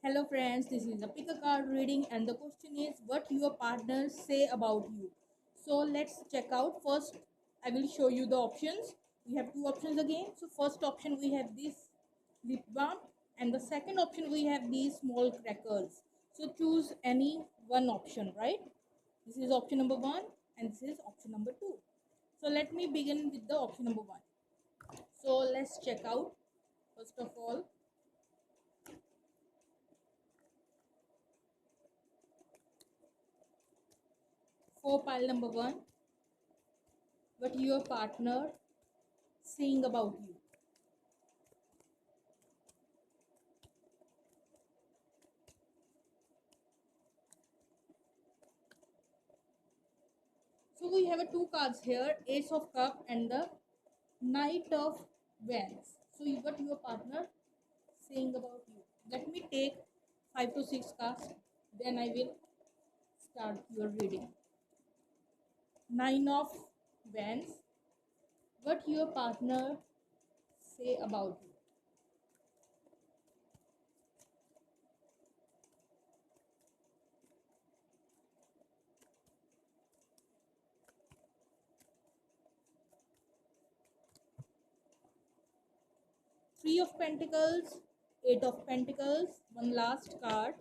Hello friends, this is a pick a card reading and the question is what your partners say about you. So let's check out. First, I will show you the options. We have two options again. So first option we have this lip balm and the second option we have these small crackers. So choose any one option, right? This is option number 1 and this is option number 2. So let me begin with the option number 1. So let's check out first of all. For pile number 1, what your partner saying about you. So we have a two cards here, Ace of Cup and the Knight of Wands. So what your partner saying about you. Let me take 5 to 6 cards, then I will start your reading. Nine of Wands. What your partner say about you. Three of Pentacles, Eight of Pentacles, one last card,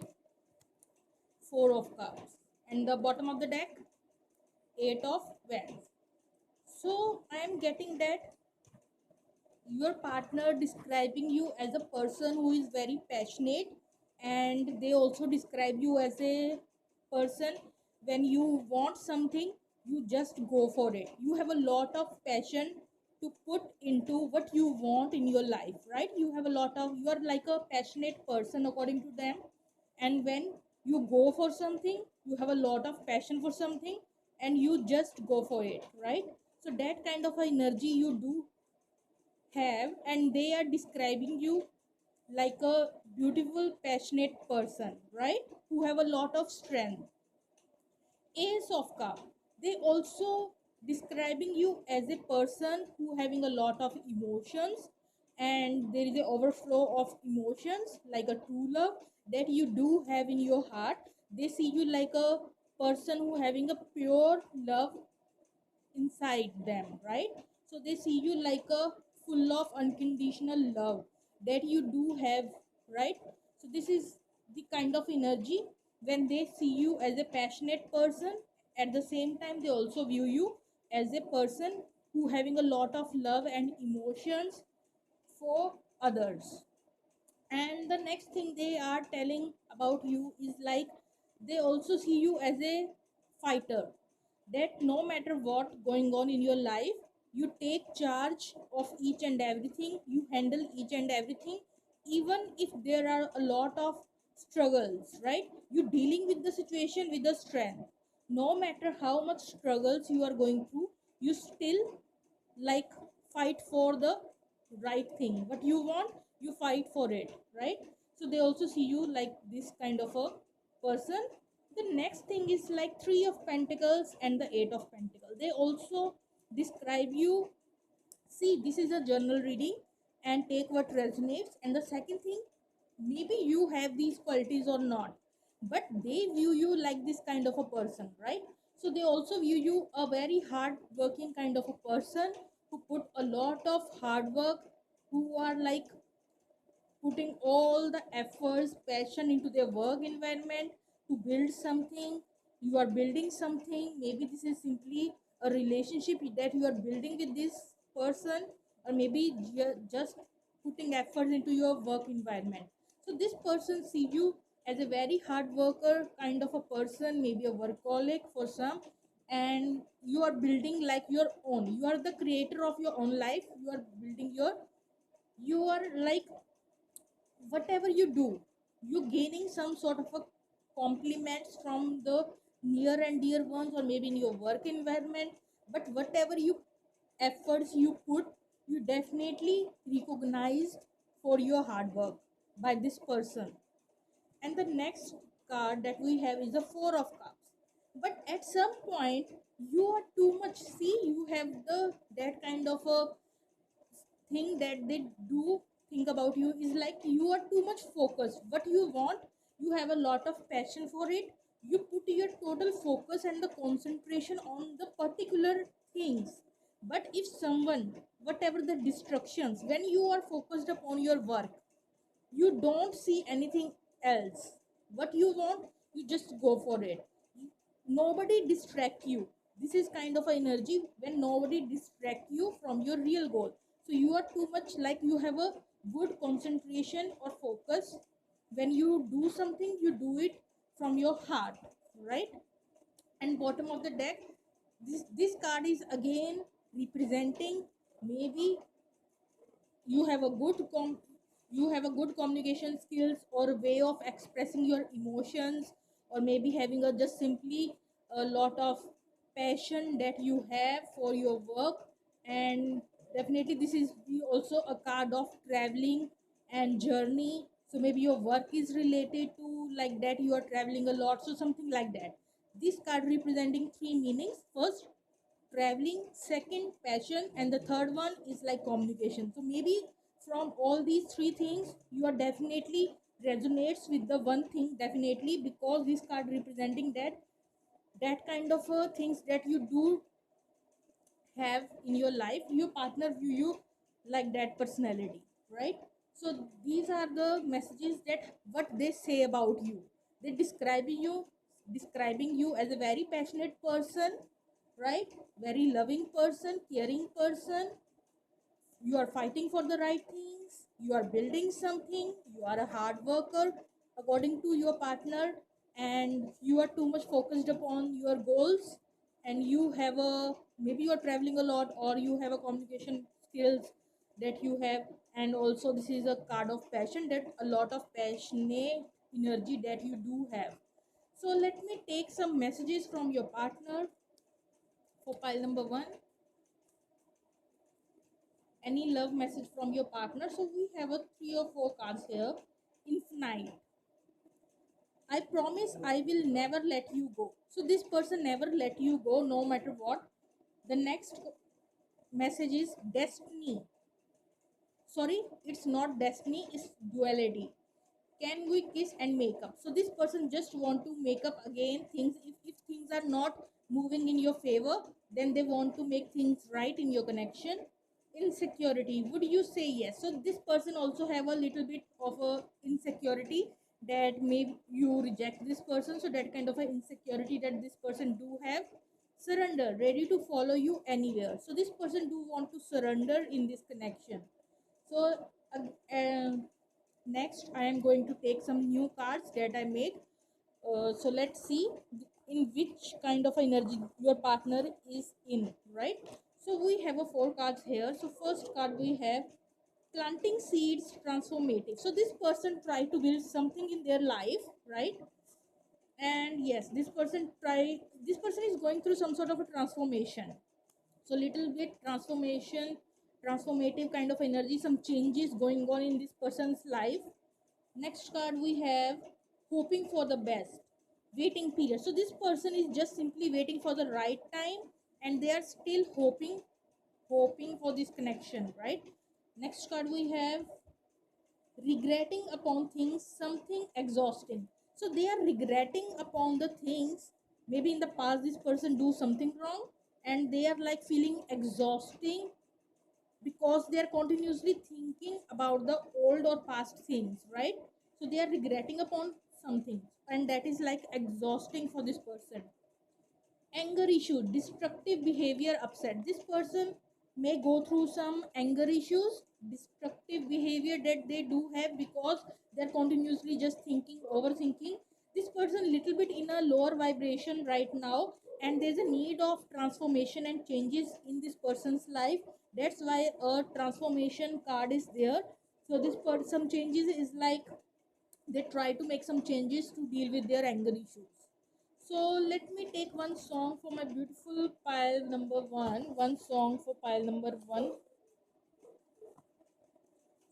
Four of Cups, and the bottom of the deck, Eight of Wands. So I am getting that your partner describing you as a person who is very passionate, and they also describe you as a person when you want something you just go for it. You have a lot of passion to put into what you want in your life, right? You have a lot of, you are like a passionate person according to them, and when you go for something you have a lot of passion for something and you just go for it, right? So that kind of energy you do have, and they are describing you like a beautiful passionate person, right? Who have a lot of strength. Ace of cup, they also describing you as a person who having a lot of emotions, and there is a overflow of emotions like a true love that you do have in your heart. They see you like a person who having a pure love inside them, right? So they see you like a full of unconditional love that you do have, right? So this is the kind of energy when they see you as a passionate person. At the same time, they also view you as a person who having a lot of love and emotions for others. And the next thing they are telling about you is like they also see you as a fighter, that no matter what going on in your life, you take charge of each and everything, you handle each and everything, even if there are a lot of struggles, right? You dealing with the situation with the strength. No matter how much struggles you are going through, you still like fight for the right thing. What you want, you fight for it, right? So they also see you like this kind of a person. The next thing is like Three of Pentacles and the Eight of Pentacles. They also describe you. See, this is a journal reading and take what resonates. And the second thing, maybe you have these qualities or not, but they view you like this kind of a person, right? So they also view you a very hard working kind of a person who put a lot of hard work, who are like putting all the efforts, passion into their work environment to build something. You are building something. Maybe this is simply a relationship that you are building with this person, or maybe just putting efforts into your work environment. So this person see you as a very hard worker kind of a person, maybe a workaholic for some, and you are building like your own. You are the creator of your own life. You are building your, you are like whatever you do, you gaining some sort of a compliments from the near and dear ones, or maybe in your work environment. But whatever you efforts you put, you definitely recognized for your hard work by this person. And the next card that we have is the Four of Cups. But at some point you are too much, see, you have the that kind of a thing that they do think about you is like you are too much focused. What you want, you have a lot of passion for it. You put your total focus and the concentration on the particular things. But if someone, whatever the distractions, when you are focused upon your work, you don't see anything else. What you want, you just go for it. Nobody distract you. This is kind of energy when nobody distract you from your real goal. So you are too much like you have a good concentration or focus. When you do something, you do it from your heart, right? And bottom of the deck, this card is again representing, maybe you have a you have a good communication skills or way of expressing your emotions, or maybe having a just simply a lot of passion that you have for your work. And definitely this is also a card of traveling and journey. So maybe your work is related to like that, you are traveling a lot, so something like that. This card representing three meanings: first, traveling; second, passion; and the third one is like communication. So maybe from all these three things, you are definitely resonates with the one thing, definitely, because this card representing that kind of things that you do have in your life, your partner view you like that personality, right? So these are the messages that what they say about you. They describing you as a very passionate person, right? Very loving person, caring person. You are fighting for the right things, you are building something, you are a hard worker according to your partner, and you are too much focused upon your goals. And you have a, maybe you are traveling a lot, or you have a communication skills that you have. And also this is a card of passion, that a lot of passionate energy that you do have. So let me take some messages from your partner for pile number 1. Any love message from your partner? So we have a 3 or 4 cards here. Infinite. I promise I will never let you go. So this person never let you go no matter what. The next message is destiny. Sorry, it's not destiny, it's duality. Can we kiss and make up? So this person just want to make up again things. If things are not moving in your favor, then they want to make things right in your connection. Insecurity, would you say yes? So this person also have a little bit of a insecurity, that maybe you reject this person, so that kind of a insecurity that this person do have. Surrender, ready to follow you anywhere. So this person do want to surrender in this connection. So next I am going to take some new cards that I make. So let's see in which kind of energy your partner is in, right? So we have a 4 cards here. So first card we have planting seeds transformative. So this person try to build something in their life, right? And yes, this person is going through some sort of a transformation. So little bit transformative kind of energy, some changes going on in this person's life. Next card we have hoping for the best, waiting period. So this person is just simply waiting for the right time, and they are still hoping for this connection, right? Next card we have regretting upon things, something exhausting. So they are regretting upon the things, maybe in the past this person do something wrong, and they are like feeling exhausting, because they are continuously thinking about the old or past things, right? So they are regretting upon something, and that is like exhausting for this person. Anger issue, destructive behavior, upset. This person may go through some anger issues, destructive behavior that they do have, because they're continuously just thinking, overthinking. This person little bit in a lower vibration right now, and there's a need of transformation and changes in this person's life. That's why a transformation card is there. So this person, some changes is like they try to make some changes to deal with their anger issues. So let me take one song for my beautiful pile number 1. One song for pile number 1.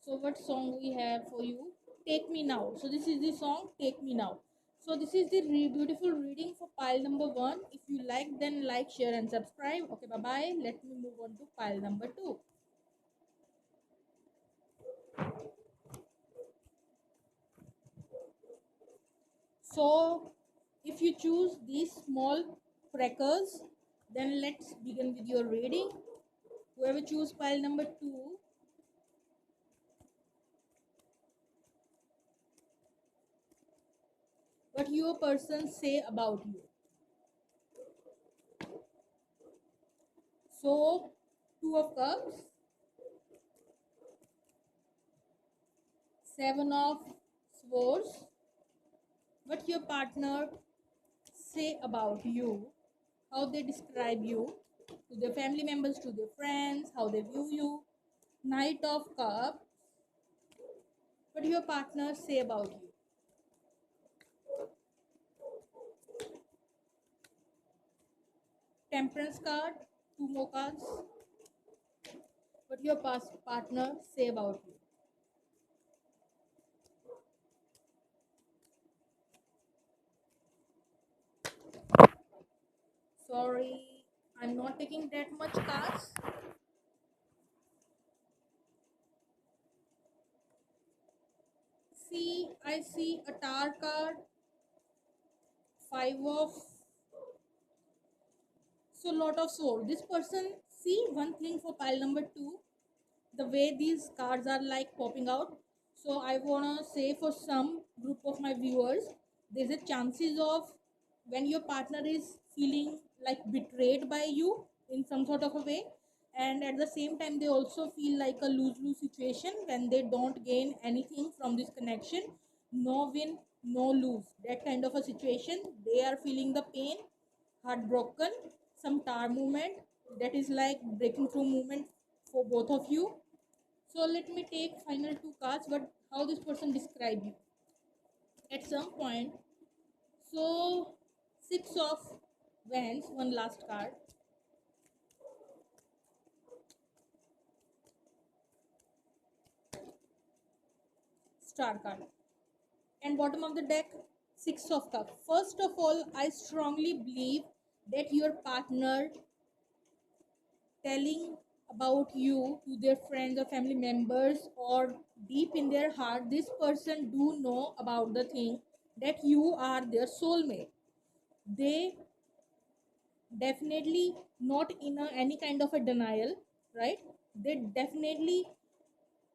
So what song we have for you? Take Me Now. So this is the song Take Me Now. So this is the beautiful reading for pile number 1. If you like, then like, share and subscribe. Okay, bye bye. Let me move on to pile number 2. So if you choose these small crackers, then let's begin with your reading. Whoever choose pile number 2, what your person say about you. So 2 of cups, 7 of swords, what your partner say about you, how they describe you to their family members, to their friends, how they view you. Knight of cups, what your partner say about you. Temperance card, 2 more cards, what your past partner say about you. Sorry, I'm not taking that much cards. See, I see a Tower card, 5 of, so lot of sword. This person, see one thing for pile number 2, the way these cards are like popping out. So I wanna say for some group of my viewers, there's a chances of when your partner is feeling like betrayed by you in some sort of a way, and at the same time they also feel like a lose-lose situation when they don't gain anything from this connection. No win, no lose. That kind of a situation. They are feeling the pain, heartbroken, some tower movement that is like breaking through movement for both of you. So let me take final 2 cards, but how this person describe you at some point. So 6 of wands, one last card. Star card. And bottom of the deck, 6 of cups. First of all, I strongly believe that your partner telling about you to their friends or family members, or deep in their heart this person do know about the thing that you are their soulmate. They definitely not in any kind of a denial, right? They definitely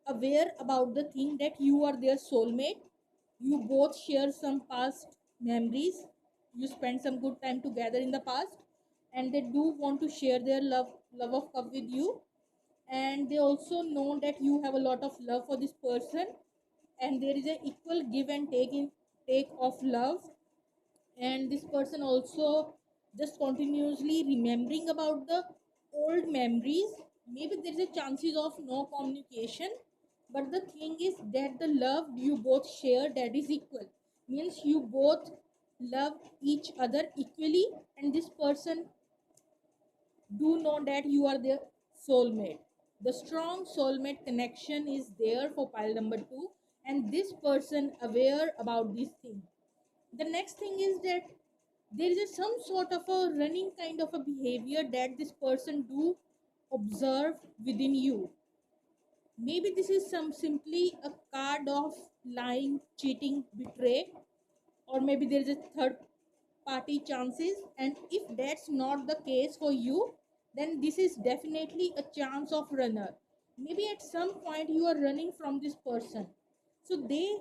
aware about the thing that you are their soulmate. You both share some past memories, you spend some good time together in the past, and they do want to share their love of cup with you. And they also know that you have a lot of love for this person, and there is a equal give and take of love. And this person also just continuously remembering about the old memories. Maybe there is a chances of no communication, but the thing is that the love you both share, that is equal, means you both love each other equally, and this person do know that you are their soulmate. The strong soulmate connection is there for pile number 2, and this person aware about this thing. The next thing is that there is some sort of a running kind of a behavior that this person do observe within you. Maybe this is some simply a card of lying, cheating, betray, or maybe there is a third party chances. And if that's not the case for you, then this is definitely a chance of runner. Maybe at some point you are running from this person. So they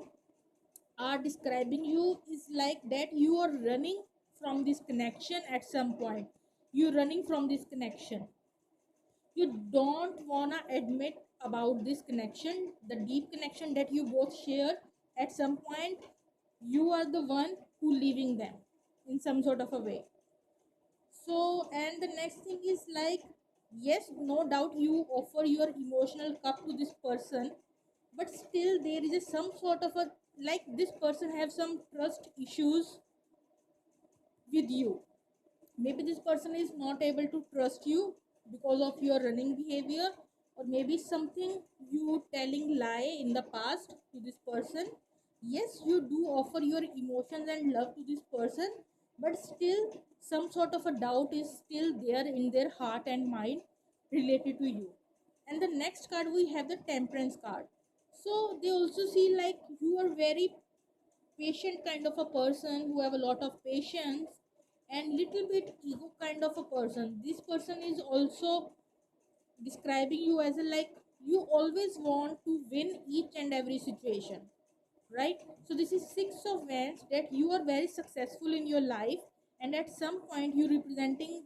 are describing you is like that you are running from this connection. At some point you're running from this connection, you don't wanna admit about this connection, the deep connection that you both share. At some point you are the one who leaving them in some sort of a way. So, and the next thing is like, yes, no doubt you offer your emotional cup to this person, but still there is some sort of a, like this person have some trust issues with you. Maybe this person is not able to trust you because of your running behavior, or maybe something you telling lie in the past to this person. Yes, you do offer your emotions and love to this person, but still some sort of a doubt is still there in their heart and mind related to you. And the next card we have the temperance card. So they also see like you are very patient kind of a person who have a lot of patience, and little bit ego kind of a person. This person is also describing you as a like you always want to win each and every situation, right? So this is six of wands, that you are very successful in your life, and at some point you representing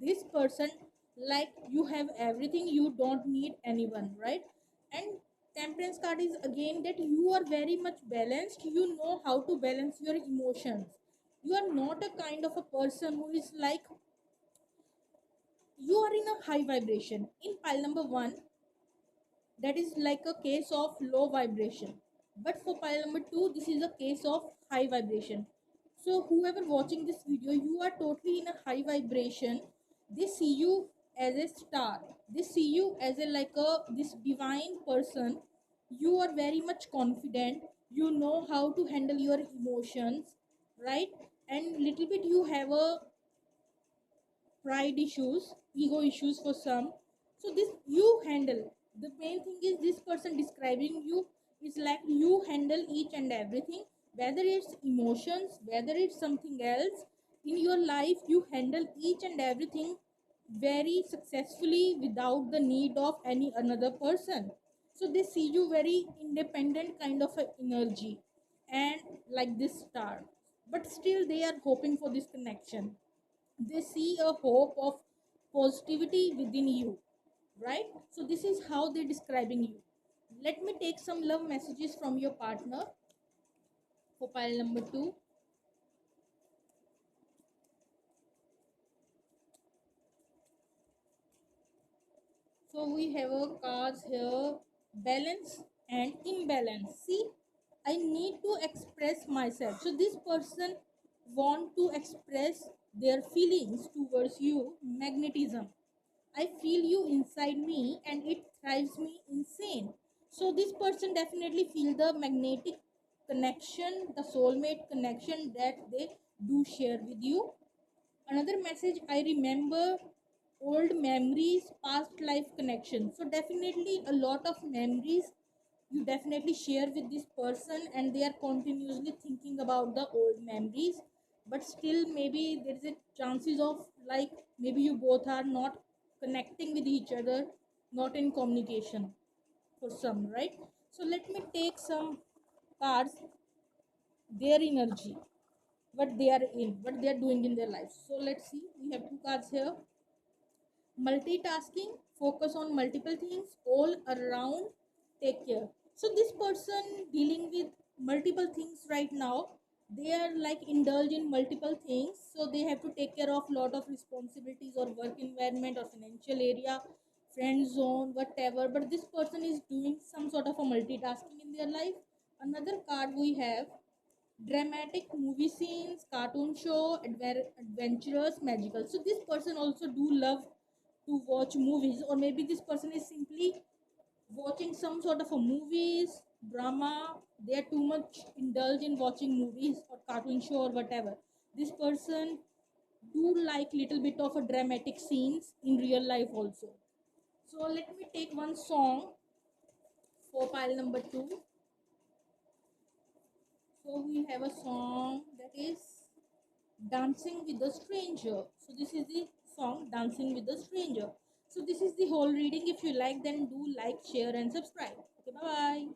this person like you have everything, you don't need anyone, right? And temperance card is again that you are very much balanced, you know how to balance your emotions. You are not a kind of a person who is like you are in a high vibration. In pile number 1, that is like a case of low vibration, but for pile number 2 this is a case of high vibration. So whoever watching this video, you are totally in a high vibration. They see you as a star, they see you as a like a this divine person. You are very much confident, you know how to handle your emotions, right? And little bit you have a pride issues, ego issues for some. So this you handle. The main thing is this person describing you is like you handle each and everything, whether it's emotions, whether it's something else in your life, you handle each and everything very successfully without the need of any another person. So they see you very independent kind of a energy and like this star, but still they are hoping for this connection. They see a hope of positivity within you, right? So this is how they're describing you. Let me take some love messages from your partner for pile number 2. So we have a cards here, balance and imbalance. See, I need to express myself. So this person want to express their feelings towards you. Magnetism, I feel you inside me and it drives me insane. So this person definitely feel the magnetic connection, the soulmate connection that they do share with you. Another message, I remember old memories, past life connection. So definitely a lot of memories you definitely share with this person, and they are continuously thinking about the old memories, but still maybe there is a chances of like maybe you both are not connecting with each other, not in communication for some, right? So let me take some cards, their energy, what they are in, what they are doing in their life. So let's see, we have two cards here. Multitasking, focus on multiple things all around, take care. So this person dealing with multiple things right now, they are like indulge in multiple things, so they have to take care of lot of responsibilities or work environment or financial area, friend zone, whatever, but this person is doing some sort of a multitasking in their life. Another card we have, dramatic movie scenes, cartoon show, adventurous, magical. So this person also do love to watch movies, or maybe this person is simply watching some sort of a movies, drama. They are too much indulged in watching movies or cartoon show or whatever. This person do like little bit of a dramatic scenes in real life also. So let me take one song for pile number 2. So we have a song that is Dancing with a Stranger. So this is the song Dancing with a Stranger. So this is the whole reading. If you like, then do like, share and subscribe. Okay, bye bye.